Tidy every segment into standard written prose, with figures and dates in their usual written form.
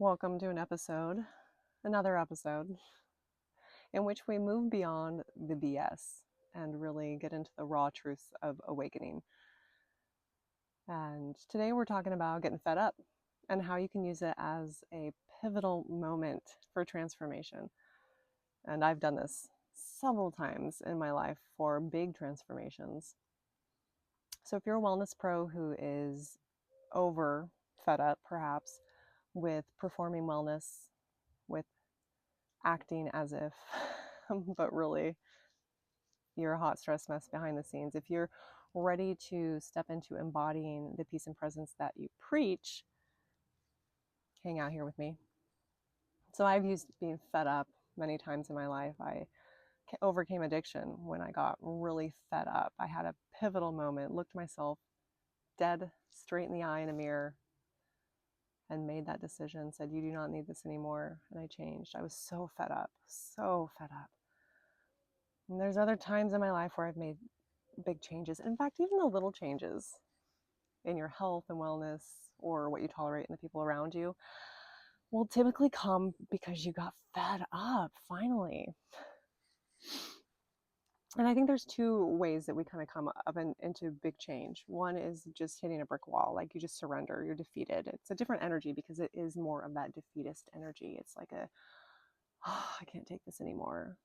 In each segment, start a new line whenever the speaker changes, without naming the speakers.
Welcome to another episode, in which we move beyond the BS and really get into the raw truths of awakening. And today we're talking about getting fed up and how you can use it as a pivotal moment for transformation. And I've done this several times in my life for big transformations. So if you're a wellness pro who is over fed up, perhaps, with performing wellness, with acting as if, but really you're a hot stress mess behind the scenes. If you're ready to step into embodying the peace and presence that you preach, hang out here with me. So I've used being fed up many times in my life. I overcame addiction when I got really fed up. I had a pivotal moment, looked myself dead straight in the eye in a mirror and made that decision, said, you do not need this anymore. And I changed. I was so fed up, so fed up. And there's other times in my life where I've made big changes. In fact, even the little changes in your health and wellness or what you tolerate in the people around you will typically come because you got fed up finally. And I think there's two ways that we kind of come up into big change. One is just hitting a brick wall, like you just surrender, you're defeated. It's a different energy because it is more of that defeatist energy. It's like I can't take this anymore.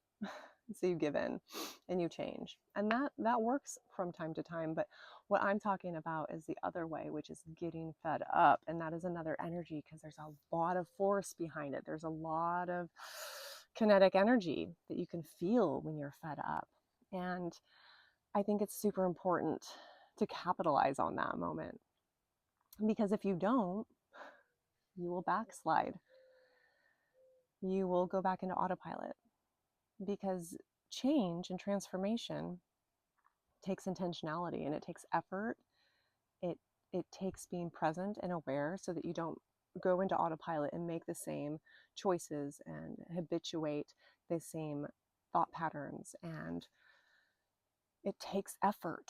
So you give in and you change. And that works from time to time. But what I'm talking about is the other way, which is getting fed up. And that is another energy because there's a lot of force behind it. There's a lot of kinetic energy that you can feel when you're fed up. And I think it's super important to capitalize on that moment. Because if you don't, you will backslide. You will go back into autopilot. Because change and transformation takes intentionality and it takes effort. It takes being present and aware so that you don't go into autopilot and make the same choices and habituate the same thought patterns. And it takes effort.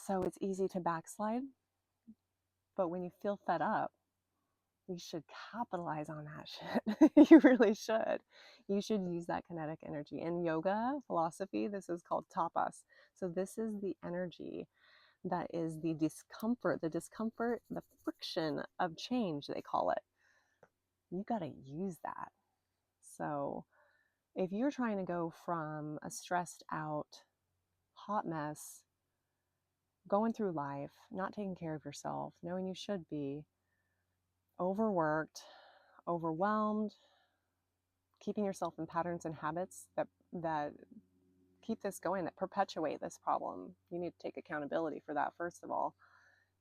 So it's easy to backslide. But when you feel fed up, you should capitalize on that shit. You really should. You should use that kinetic energy. In yoga philosophy, this is called tapas. So this is the energy that is the discomfort, the friction of change, they call it. You got to use that. So if you're trying to go from a stressed out, hot mess, going through life, not taking care of yourself, knowing you should be, overworked, overwhelmed, keeping yourself in patterns and habits that keep this going, that perpetuate this problem. You need to take accountability for that, first of all.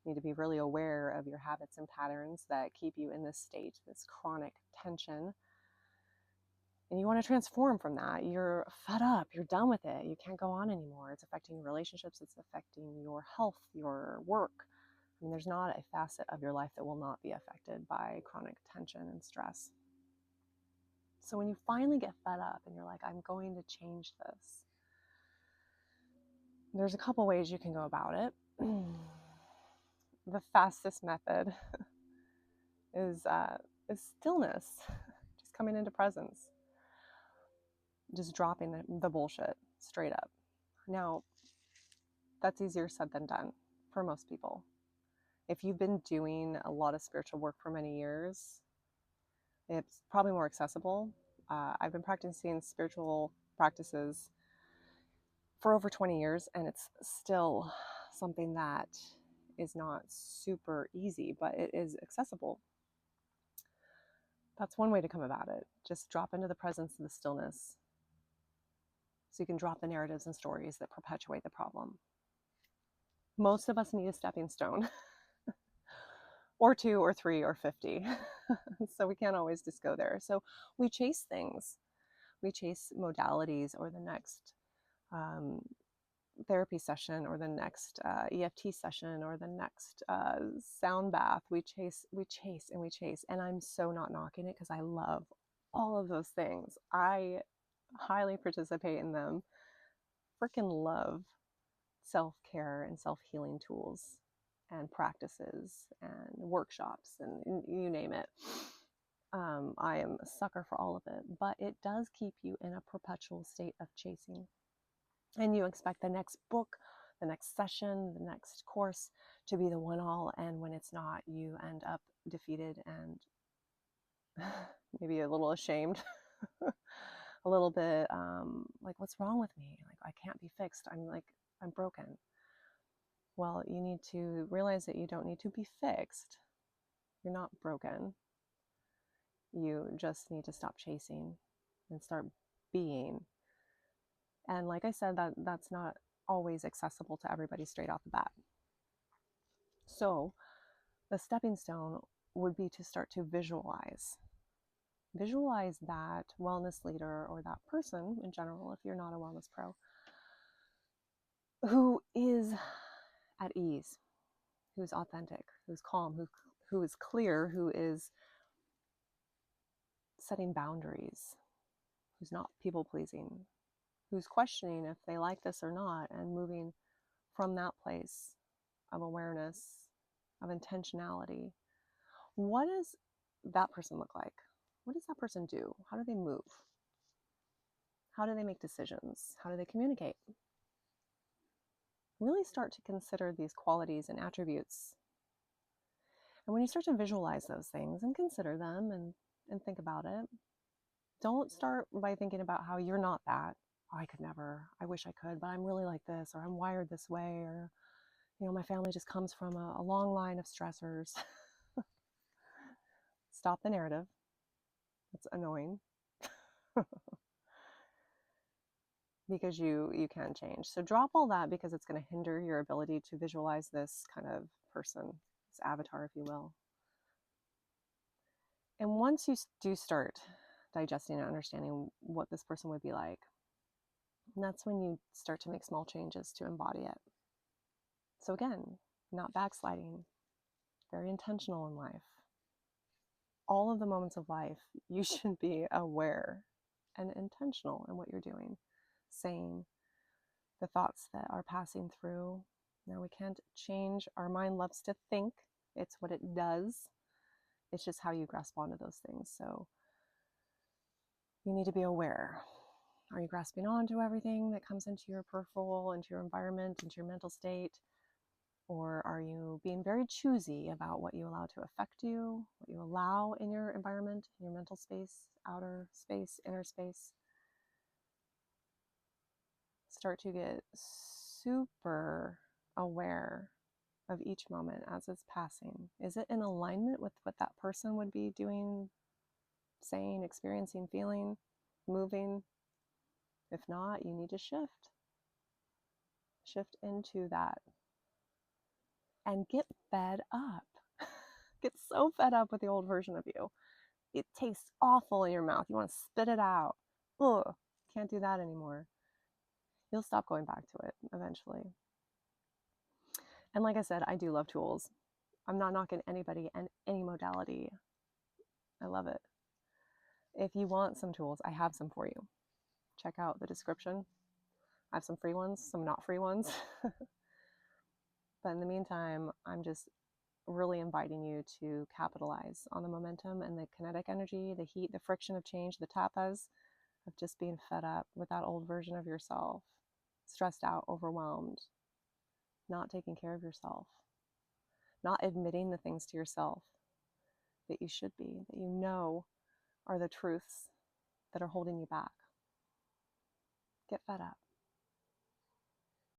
You need to be really aware of your habits and patterns that keep you in this state, this chronic tension. And you want to transform from that. You're fed up. You're done with it. You can't go on anymore. It's affecting your relationships. It's affecting your health, your work. I mean, there's not a facet of your life that will not be affected by chronic tension and stress. So when you finally get fed up and you're like, I'm going to change this, there's a couple ways you can go about it. The fastest method is stillness, just coming into presence, just dropping the bullshit straight up. Now, that's easier said than done for most people. If you've been doing a lot of spiritual work for many years, it's probably more accessible. I've been practicing spiritual practices for over 20 years, and it's still something that is not super easy, but it is accessible. That's one way to come about it. Just drop into the presence of the stillness so you can drop the narratives and stories that perpetuate the problem. Most of us need a stepping stone or 2 or 3 or 50. So we can't always just go there. So we chase things. We chase modalities or the next therapy session or the next EFT session or the next sound bath. We chase. And I'm so not knocking it because I love all of those things. I highly participate in them. Freaking love self-care and self-healing tools and practices and workshops and you name it. I am a sucker for all of it, but it does keep you in a perpetual state of chasing. And you expect the next book, the next session, the next course to be the one all. And when it's not, you end up defeated and maybe a little ashamed, a little bit like, what's wrong with me? Like, I can't be fixed. I'm broken. Well, you need to realize that you don't need to be fixed. You're not broken. You just need to stop chasing and start being. And like I said, that's not always accessible to everybody straight off the bat. So the stepping stone would be to start to visualize that wellness leader or that person in general, if you're not a wellness pro, who is at ease, who's authentic, who's calm, who is clear, who is setting boundaries, who's not people pleasing, who's questioning if they like this or not, and moving from that place of awareness, of intentionality. What does that person look like? What does that person do? How do they move? How do they make decisions? How do they communicate? Really start to consider these qualities and attributes. And when you start to visualize those things and consider them and think about it, don't start by thinking about how you're not that. Oh, I could never. I wish I could, but I'm really like this, or I'm wired this way, or my family just comes from a long line of stressors. Stop the narrative. It's annoying. Because you can change. So drop all that, because it's going to hinder your ability to visualize this kind of person, this avatar, if you will. And once you do start digesting and understanding what this person would be like, that's when you start to make small changes to embody it. So again, not backsliding, very intentional in life. All of the moments of life, you should be aware and intentional in what you're doing, saying, the thoughts that are passing through. Now, we can't change. Our mind loves to think. It's what it does. It's just how you grasp onto those things. So you need to be aware. Are you grasping onto everything that comes into your peripheral, into your environment, into your mental state? Or are you being very choosy about what you allow to affect you, what you allow in your environment, in your mental space, outer space, inner space? Start to get super aware of each moment as it's passing. Is it in alignment with what that person would be doing, saying, experiencing, feeling, moving? If not, you need to shift. Shift into that. And get fed up. Get so fed up with the old version of you. It tastes awful in your mouth. You want to spit it out. Ugh, can't do that anymore. You'll stop going back to it eventually. And like I said, I do love tools. I'm not knocking anybody and any modality. I love it. If you want some tools, I have some for you. Check out the description. I have some free ones, some not free ones. But in the meantime, I'm just really inviting you to capitalize on the momentum and the kinetic energy, the heat, the friction of change, the tapas of just being fed up with that old version of yourself, stressed out, overwhelmed, not taking care of yourself, not admitting the things to yourself that you should be, that you know are the truths that are holding you back. Get fed up.